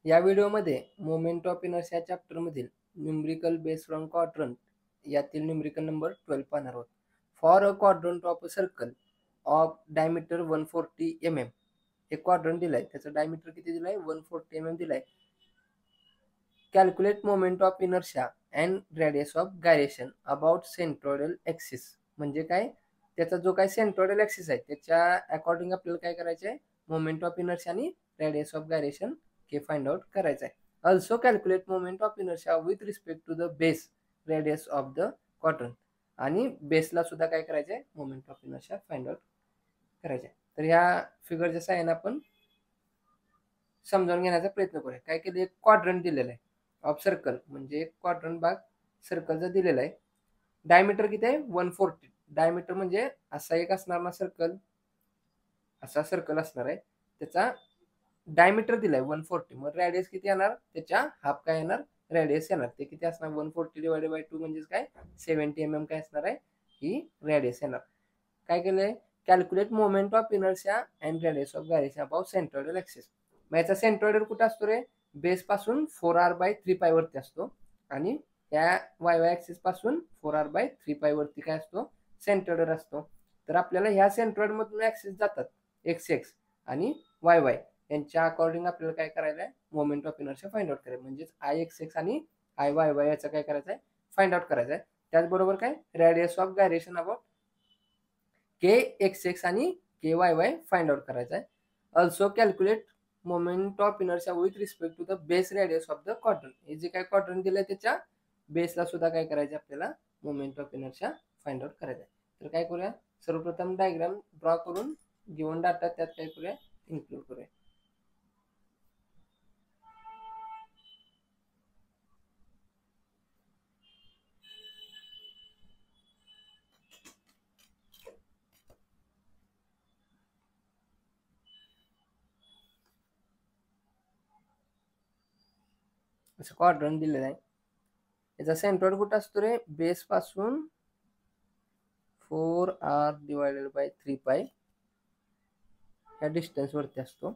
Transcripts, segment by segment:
या व्हिडिओमध्ये moment of inertia चॅप्टरमधील न्यूमरिकल बेस फ्रॉम क्वाड्रंट यातील न्यूमरिकल नंबर 12 पाहणार आहोत. For a quadrant of a circle of diameter 140 mm. एक क्वाड्रंट दिलाय, त्याचं डायमीटर किती दिलाय? 140 mm दिलाय. Calculate moment of inertia and radius of gyration about centroidal axis. म्हणजे काय? त्याचा जो काय सेंट्रोइडल ॲक्सिस आहे त्याच्या अकॉर्डिंग आपल्याला काय करायचं आहे? मोमेंट ऑफ इनर्शिया आणि रेडियस ऑफ गायरेशन हे फाइंड आउट करायचं आहे. Also calculate moment of inertia with respect to the base radius of the quadrant. आणि बेसला सुद्धा काय करायचं आहे? Moment of inertia find out करायचं आहे. तर ह्या फिगरच्या साहाय्याने आपण समजावून घेण्याचा प्रयत्न करूया. काय केलं? एक क्वाड्रंट दिलेला आहे ऑफ सर्कल, म्हणजे एक क्वाड्रंट भाग सर्कलचा दिलेला आहे. डायमीटर किती आहे? 140. डायमीटर म्हणजे असा एक असणार ना सर्कल, असा सर्कल असणार आहे, त्याचा डायमीटर दिलाय 140. मग रेडियस किती येणार? त्याच्या हाफ काय येणार? रेडियस येणार. ते किती असणार? 140 डिवायडेड बाय 2 म्हणजे काय? 70 mm काय असणार आहे? ही रेडियस येणार. काय केलंय? Calculate moment of inertia and radius of gyration about centroidal axis. मग याचा सेंट्रोइडल कुठं असतो रे? बेस पासून 4r/3π वरती असतो आणि त्या वाय ॲक्सिस पासून 4r/3π वरती काय असतो? सेंट्रोइडल असतो. तर आपल्याला ह्या सेंट्रोइड मधून ॲक्सिस जातात x आणि y यांच्या अकॉर्डिंग आपल्याला काय करायचं आहे? Moment of inertia find out करायचं. म्हणजेच Ix आणि Iy याचं काय करायचं आहे? फाइंड आउट करायचं आहे. त्याचबरोबर काय? Radius of gyration about Kxx आणि Kyy फाइंड आउट करायचं आहे. Also calculate moment of inertia with respect to the base radius of the quadrant. हे जे काय क्वाड्रंट दिलंय त्याच्या बेसला सुद्धा काय करायचं आपल्याला? Moment of inertia find out करायचं आहे. तर काय करूया? सर्वप्रथम डायग्राम ड्रॉ करून गिवन डाटा त्यात काय करूया? इन्क्लूड करूया. असं क्वाड्रंट दिलेलं आहे. याचा सेंट्रोइड कुठं असतो रे? बेस पासून 4r/3π या डिस्टन्स वरती असतो.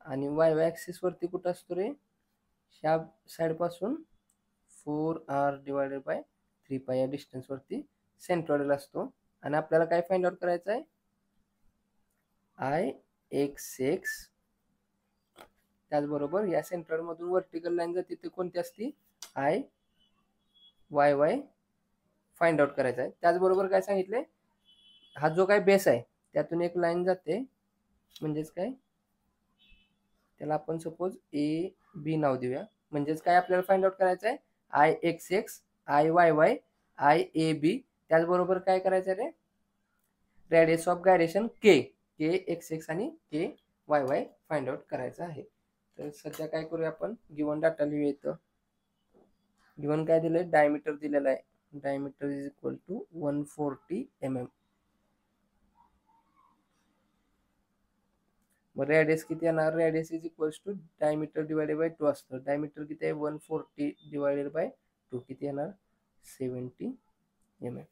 आणि वाय ॲक्सिस वरती कुठं असतो रे? ह्या साइड पासून 4r/3π या डिस्टन्स वरती सेंट्रोइडल असतो. आणि आपल्याला काय फाइंड आउट करायचं आहे? Ix. त्याचबरोबर या सेंट्रोइड मधून वर्टिकल लाईन जाते ती कोणती असती? Iy फाइंड आउट करायचा आहे. त्याचबरोबर काय सांगितले? हा जो काय बेस आहे त्यातून एक लाईन जाते, म्हणजेच काय? त्याला आपण सपोज AB नाव देऊया. म्हणजेच काय आपल्याला फाइंड आउट करायचं आहे? Ix, Iyy, Iab. त्याचबरोबर काय करायचं रे? रेडियस ऑफ गायरेशन Kxx आणि Kyy फाइंड आउट करायचं आहे. तर सध्या काय करूया आपण? गिवन डाटा लिहूया इथं. गिवन काय दिलंय? डायमीटर दिलेला आहे. Diameter is equal to 140 mm. मग रेडियस किती येणार? Radius is equal to diameter divided by 2 असतं. डायमीटर किती आहे? 140 डिवायडेड बाय 2 किती येणार? 70 mm.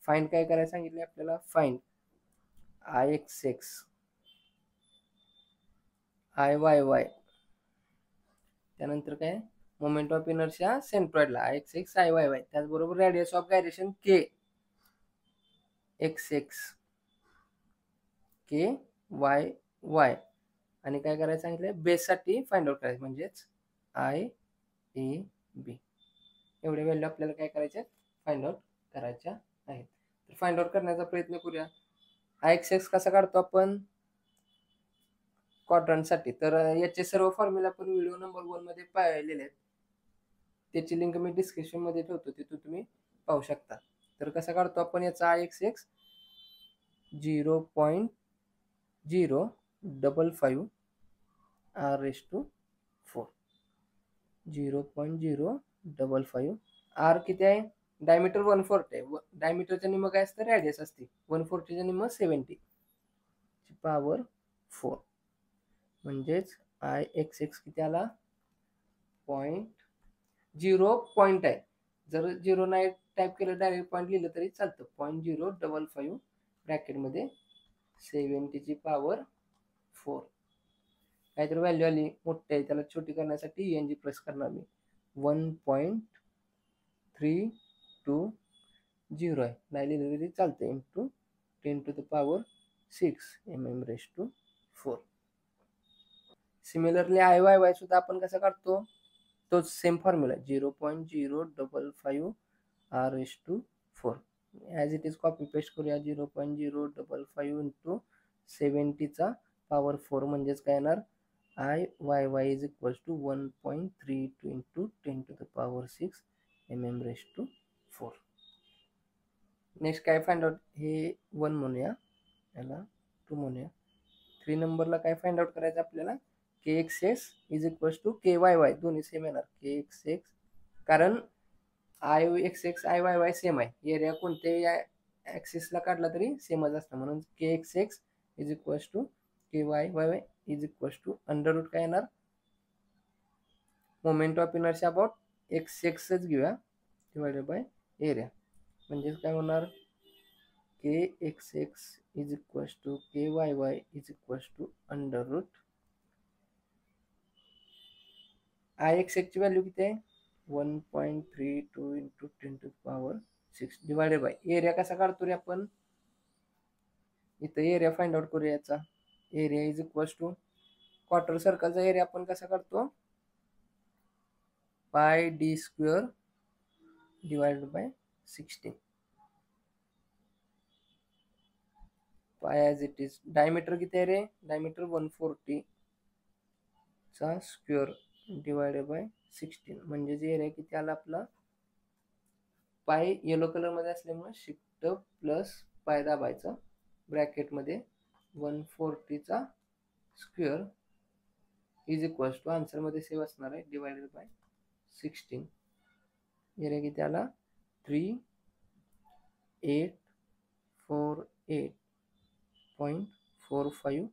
फाइंड काय करायला सांगितले आपल्याला? Find Ixx, Iyy. त्यानंतर काय? मोमेंट ऑफ इनर्शिया सेंट्रोइडला Ixx, Iyy. त्याचबरोबर radius of gyration Kxx, Kyy. आणि काय करायचं सांगितलं? बेससाठी फाइंड आउट करायचं, म्हणजेच Iab. एवढे व्हॅल्यू आपल्याला काय करायचे? फाइंड आउट करायच्या आहेत. तर फाइंड आउट करण्याचा प्रयत्न करूया. Ixx कसा काढतो आपण क्वाड्रंटसाठी? तर याचे सर्व फॉर्म्युला आपण व्हिडिओ नंबर 1 मध्ये पाहिलेले आहेत. त्याची लिंक मी डिस्क्रिप्शन मध्ये ठेवतो, तिथून तुम्ही पाहू शकता. तर कसा काढतो आपण याचा? Ixx 0.055 r⁴. 0.055. आर किती आहे? डायमीटर 140 आहे. डायमीटरच्या निम्म काय असतं? रेडियस असते. 140च्या निम्म 70 पॉवर 4. म्हणजेच Ixx किती आला? 0 पॉईंट आहे. जर 0 नाही टाईप केलं, डायरेक्ट पॉईंट लिहिलं तरी चालतं. 0.055 ब्रॅकेटमध्ये 70 ची पॉवर 4. काहीतरी व्हॅल्यू आली मोठी आहे त्याला छोटी करण्यासाठी ENG प्रेस करणार मी. 1.320 आहे, नाही लिहिलं तरी चालते, इंटू 10⁻6 mm⁴. सिमिलरली IYY सुद्धा आपण कसं काढतो, तोच same formula 0.055 r⁴. As it is copy paste करूया. 0.055 इंटू 70 पॉवर 4 म्हणजेच काय येणार, IYY is equal to 1.32 into 10⁻6 mm⁴. Next काय फाइंड आउट, हे 1 म्हणूया, याला 2 म्हणूया. 3 नंबरला काय फाइंड आउट करायचं आपल्याला, KXX is equal to KYY, दोन्ही सेम येणार. KXX, कारण IXX IYY सेम आहे, एरिया कोणत्याही ॲक्सिसला काढला तरी सेमच असतं, म्हणून KXX is equal to KYY is equal to under root काय येणार, मोमेंट ऑफ इनर्शिया अबाउट XXच घेऊया, डिवायडेड बाय एरिया. म्हणजेच काय होणार, KXX is equal to KYY is equal to under root IXX ची व्हॅल्यू किती आहे, 1.32 इंटू 10⁻6 डिवायडेड बाय एरिया. कसा काढतो रे आपण, इथं एरिया फाइंड आउट करूया याचा. Area is equal to quarter सर्कलचा एरिया आपण कसा काढतो, πd² डिवायडेड बाय 16. पाय ॲज इट इज. डायमीटर किती आहे रे, डायमीटर 140 चा स्क्वेअर डिवायडेड बाय 16. म्हणजेच एरिया किती आला आपला, पाय येलो कलर मध्ये असल्यामुळे शिफ्ट प्लस पाय दाबायचं, ब्रॅकेटमध्ये 140 चा square is equal to, answer मध्ये सेव्ह असणार आहे, डिवायडेड बाय 16. एरिया किती आला, 3848.45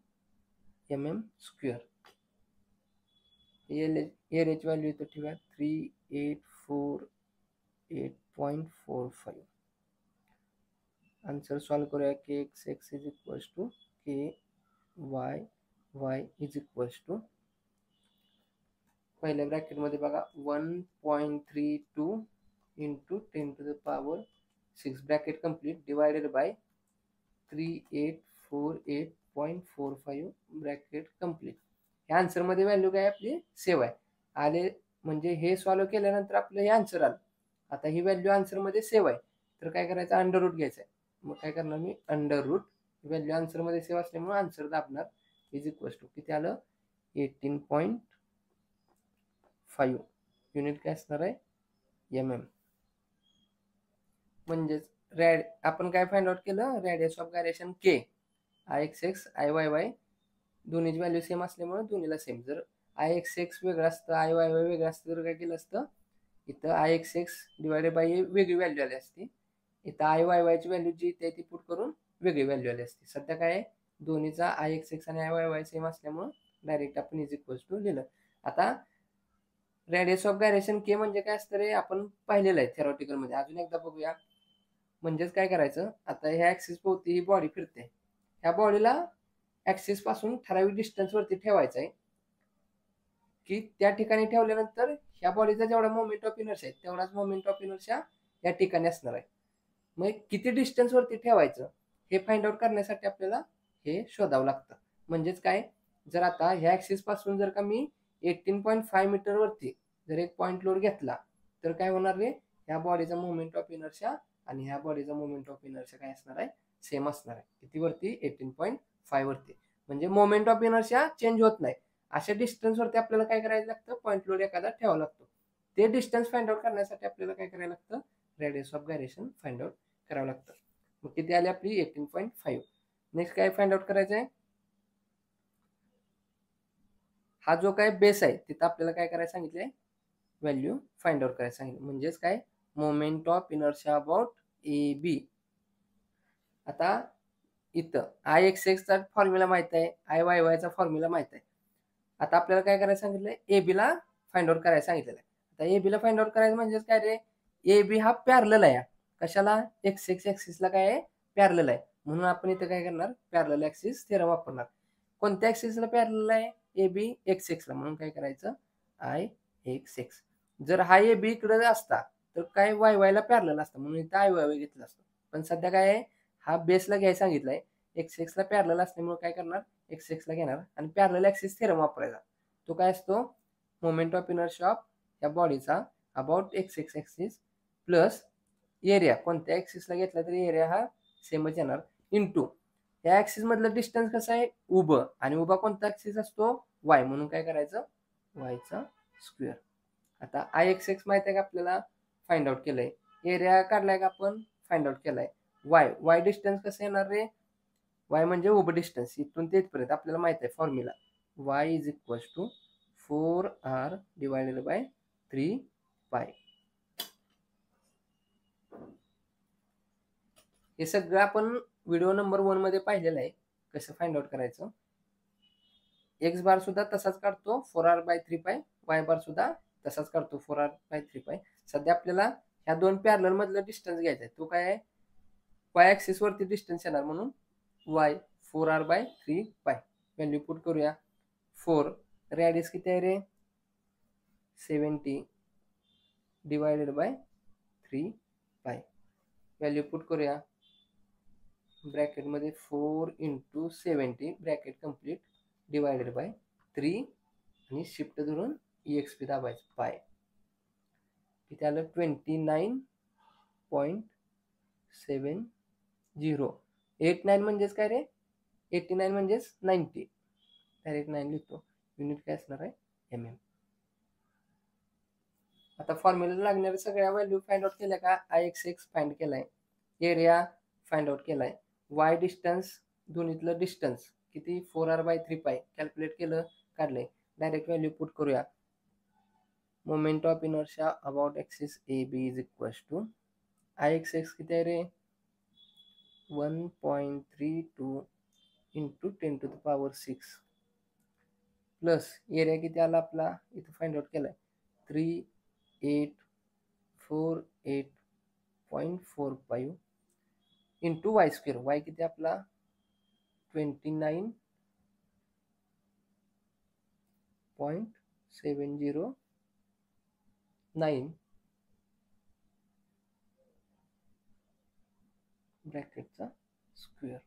mm². एरियाची व्हॅल्यू इथं ठेवा, 3848.45. आन्सर सॉल्व करूया. KXX is equal to KYY is equal to, पहिल्या ब्रॅकेटमध्ये बघा 1.32 into 10⁻6 bracket complete divided by 3848.45 bracket complete. ह्या आन्सरमध्ये व्हॅल्यू काय आपली सेव्ह आहे आले, म्हणजे हे सॉल्व केल्यानंतर आपलं हे आन्सर आलं. आता ही व्हॅल्यू आन्सरमध्ये सेव्ह आहे, तर काय करायचं, अंडर रूट घ्यायचं आहे. मग काय करणार मी, अंडर रूट, व्हॅल्यू आन्सरमध्ये सेव्ह असल्यामुळे आन्सर दाबणार, इज इक्वल टू किती आलं, 18.5 युनिट काय असणार आहे, MM. म्हणजेच आपण काय फाइंड आउट केलं, radius of gyration K, IXX IYY दोन्हीची व्हॅल्यू सेम असल्यामुळे दोन्हीला सेम. जर IXX वेगळं असतं, IYY वेगळं असतं, तर काय केलं असतं, इथं IXX डिवायडेड बाय वेगळी व्हॅल्यू आली असती, इथं IYY ची व्हॅल्यू जी इथे ती पुट करून वेगळी व्हॅल्यू आली असती. सध्या काय आहे, दोन्हीचा IXX आणि IYY सेम असल्यामुळे डायरेक्ट आपण इज इक्वल टू लिहिलं. आता रेडियस ऑफ गायरेशन K म्हणजे काय असतं रे, आपण पाहिलेलं आहे थेरॉटिकल मध्ये, अजून एकदा बघूया. म्हणजेच काय करायचं, आता ह्या ऍक्सिस भोवती ही बॉडी फिरते, ह्या बॉडीला ऍक्सिस पासून ठराविक डिस्टन्स वरती ठेवायचं आहे, की त्या ठिकाणी ठेवल्यानंतर ह्या बॉडीचा जेवढा मोमेंट ऑफ इनर्शिया आहे तेवढाच मोमेंट ऑफ इनर्शिया या ठिकाणी असणार आहे. मग किती डिस्टन्स वरती ठेवायचं हे फाइंड आउट करण्यासाठी आपल्याला हे शोधावं लागतं. म्हणजेच काय, जर आता ह्या ऍक्सिस पासून जर का मी 18.5 मीटर वरती जर एक पॉइंट लोड घेतला, तर काय होणार रे, ह्या बॉडीचा मोमेंट ऑफ इनर्शिया आणि ह्या बॉडीचा मोमेंट ऑफ इनर्शिया काय असणार आहे, सेम असणार आहे. किती वरती, 18.5 वरती. म्हणजे मोमेंट ऑफ इनर्शिया चेंज होत नाही. अशा डिस्टन्स वरती आपल्याला काय करायला लागतं, पॉइंट लोड एखादा ठेवावा लागतो. ते डिस्टन्स फाइंड आउट करण्यासाठी आपल्याला काय करायला लागतं, radius of gyration find out करावं लागतं. मग किती आली आपली, 18.5. नेक्स्ट काय फाइंड आउट करायचं आहे, हा जो काय बेस आहे तिथं आपल्याला काय करायला सांगितलंय, व्हॅल्यू फाइंड आउट करायला सांगितलं. म्हणजेच काय, moment of inertia about AB. आता इथं IXX चा फॉर्म्युला माहित आहे, IYY चा फॉर्म्युला माहित आहे. आता आपल्याला काय करायला सांगितलंय, AB ला फाइंड आउट करायला सांगितलेलं आहे. आता AB ला फाइंड आउट करायचं म्हणजेच काय रे, AB हा पॅरलल आहे, कशाला, XX ऍक्सिसला काय आहे, पॅरलल आहे. म्हणून आपण इथं काय करणार, पॅरलल ऍक्सिस थेरम वापरणार. कोणत्या ऍक्सिसला पॅरलल आहे, ए बी एक्स एक्सला, म्हणून काय करायचं आय एक्स एक्स. जर हा ए बी इकडे असता तर काय वाय वायला पॅरलल असतं, म्हणून इथं आय वाय वाय घेतलं असतं. पण सध्या काय आहे, हा बेसला घ्यायला सांगितलंय, एक्स एक्सला पॅरलल असल्यामुळे काय करणार, एक्स एक्सला घेणार आणि पॅरलल ॲक्सिस थेरम वापरायचा. तो काय असतो, मोमेंट ऑफ इनर्शिया ऑफ या बॉडीचा about x x axis plus area, कोणत्या ॲक्सिसला घेतला तरी एरिया हा सेमच येणार, इंटू या ॲक्सिस मधलं डिस्टन्स कसं आहे उभं, आणि उभा कोणता ॲक्सिस असतो वाय, म्हणून काय करायचं वायचा स्क्वेअर. आता आय एक्स एक्स माहिती आहे का आपल्याला, फाइंड आउट केलंय. एरिया काढलाय का आपण, फाइंड आउट केलाय. वाय वाय डिस्टन्स कसं येणार रे, वाय म्हणजे उभं डिस्टन्स इथून ते इथपर्यंत आपल्याला माहित आहे formula, y is equal to 4r divided by 3π. हे सगळं आपण व्हिडिओ नंबर 1 मध्ये पाहिलेलं आहे कसं फाइंड आउट करायचं. एक्स बार सुद्धा तसाच काढतो 4r/3π, वाय बार सुद्धा तसाच काढतो 4r/3π. सध्या आपल्याला ह्या दोन पॅरलल मधलं डिस्टन्स घ्यायचा आहे, तो काय आहे वाय ॲक्सिस वरती डिस्टन्स येणार, म्हणून वाय 4r/3π. व्हॅल्यू पुट करूया. 4 रॅडियस किती आहे रे 70 डिवायडेड बाय 3π. व्हॅल्यू पुट करूया ब्रॅकेटमध्ये 4 × 70 ब्रॅकेट कम्प्लीट डिवायडेड बाय 3 आणि शिफ्ट धरून EXP दाबायचं पाय. किती आलं 29.70. 89 म्हणजेच काय रे 89 म्हणजेच 90, डायरेक्ट 9 लिहितो. युनिट काय असणार आहे mm. आता फॉर्म्युला लागणाऱ्या सगळ्या व्हॅल्यू फाइंड आउट केल्या का, आय एक्स एक्स फाइंड केलाय, एरिया फाइंड आउट केलाय, वाय डिस्टन्स दोन्हीतलं डिस्टन्स किती 4r/3π कॅल्क्युलेट केलं, काढलंय. डायरेक्ट व्हॅल्यू पुट करूया. Moment of inertia about axis A B is equal to I X X किती आहे रे 1.32 × 10⁶ प्लस एरिया किती आला आपला इथं फाइंड आउट केलाय 3848.45 इंटू वाय स्क्वेअर. वाय किती आपला 29.709 ब्रॅकेटचा स्क्वेअर.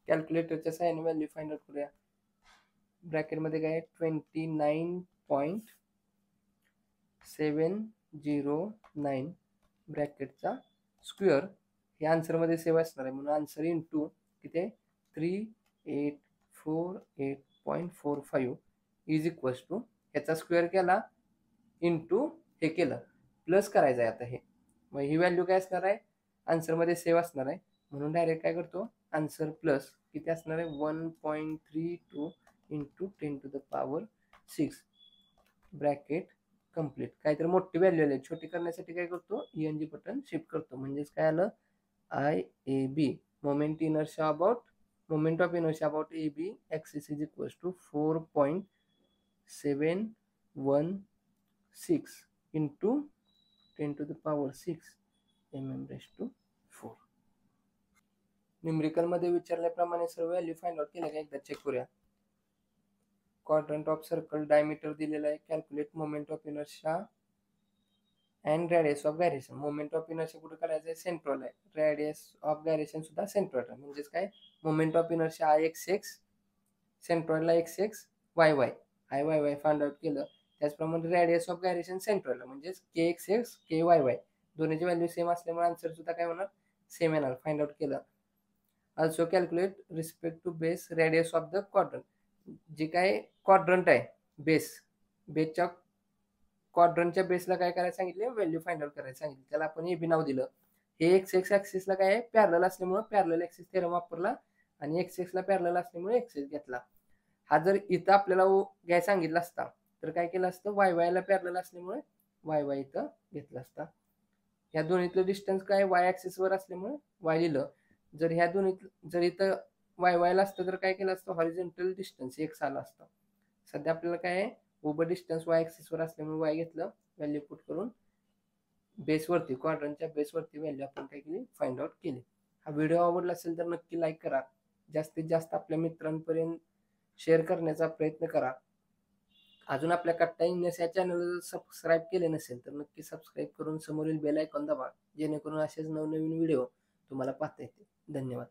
कॅल्क्युलेटरच्या साहाय्याने व्हॅल्यू फाइंड आउट करूया. ब्रॅकेटमध्ये काय 29.709 ब्रॅकेटचा स्क्वेअर. हे आन्सरमध्ये सेव्ह असणार आहे, म्हणून आन्सर इंटू किती 3848.45 इज इक्वल टू ह्याचा स्क्वेअर केला इंटू हे केलं प्लस करायचं आहे आता हे. मग ही व्हॅल्यू काय असणार आहे आन्सरमध्ये सेव्ह असणार आहे, म्हणून डायरेक्ट काय करतो आन्सर प्लस किती असणार आहे 1.32 × 10⁶ ब्रॅकेट कम्प्लीट. काहीतरी मोठी व्हॅल्यू आली, छोटी करण्यासाठी काय करतो ENG बटन शिफ्ट करतो, म्हणजेच काय आलं IAB moment of inertia about AB axis is equal to 4.716 × 10⁶ mm⁴. Numerical मध्ये विचारल्याप्रमाणे सर्व व्हॅल्यू फाइंड आउट केल्या का एकदा चेक करूया. क्वाड्रंट ऑफ सर्कल डायमीटर दिलेला आहे. Calculate moment of inertia and radius of gyration. Moment of inertia कुठे करायचं आहे सेंट्रल आहे, रेडियस ऑफ गायरेशन सुद्धा सेंट्रल आहे. म्हणजेच काय moment of inertia I X X सेंट्रलला X X Y Y I Y Y find out केलं. त्याचप्रमाणे रेडियस ऑफ गायरेशन सेंट्रलला म्हणजेच K X X K Y Y दोन्हीची व्हॅल्यू सेम असल्यामुळे आन्सर सुद्धा काय होणार सेम येणार. फाइंड आउट केलं. Also calculate respect to base radius of the quadrant. जे काय क्वाड्रंट आहे बेसच्या क्वाड्रंटच्या बेसला काय करायला सांगितले व्हॅल्यू फाइंड आउट करायला सांगितले. त्याला आपण ए बी नाव दिलं. हे एक्स एक्स ॲक्सिसला काय आहे पॅरलल असल्यामुळे पॅरलल ॲक्सिस थेरम वापरला आणि एक्स एक्सला पॅरलल असल्यामुळे एक्स एक्स घेतला. हा जर इथं आपल्याला घ्यायला सांगितलं असता तर काय केलं असतं वाय वायला पॅरलल असल्यामुळे वाय वाय इथं घेतला असता. ह्या दोन्हीतलं डिस्टन्स काय वाय ॲक्सिसवर असल्यामुळे वाय लिहिलं. जर ह्या दोन्हीत जर इथं वाय वायला असतं तर काय केलं असतं हॉरिझॉन्टल डिस्टन्स एक्स आला असतं. सध्या आपल्याला काय आहे उभं डिस्टन्स वाय ॲक्सिसवर असल्यामुळे वाय घेतलं. व्हॅल्यू पुट करून बेसवरती क्वाड्रंटच्या बेसवरती व्हॅल्यू आपण काय केली फाइंड आउट केली. हा व्हिडिओ आवडला असेल तर नक्की लाईक करा. जास्तीत जास्त आपल्या मित्रांपर्यंत शेअर करण्याचा प्रयत्न करा. अजून आपल्या कट्टा इंग्लिश या चॅनलला सबस्क्राईब केले नसेल तर नक्की सबस्क्राईब करून समोरील बेल आयकॉन दाबा, जेणेकरून असेच नवनवीन व्हिडिओ तुम्हाला पाहता येतील. धन्यवाद.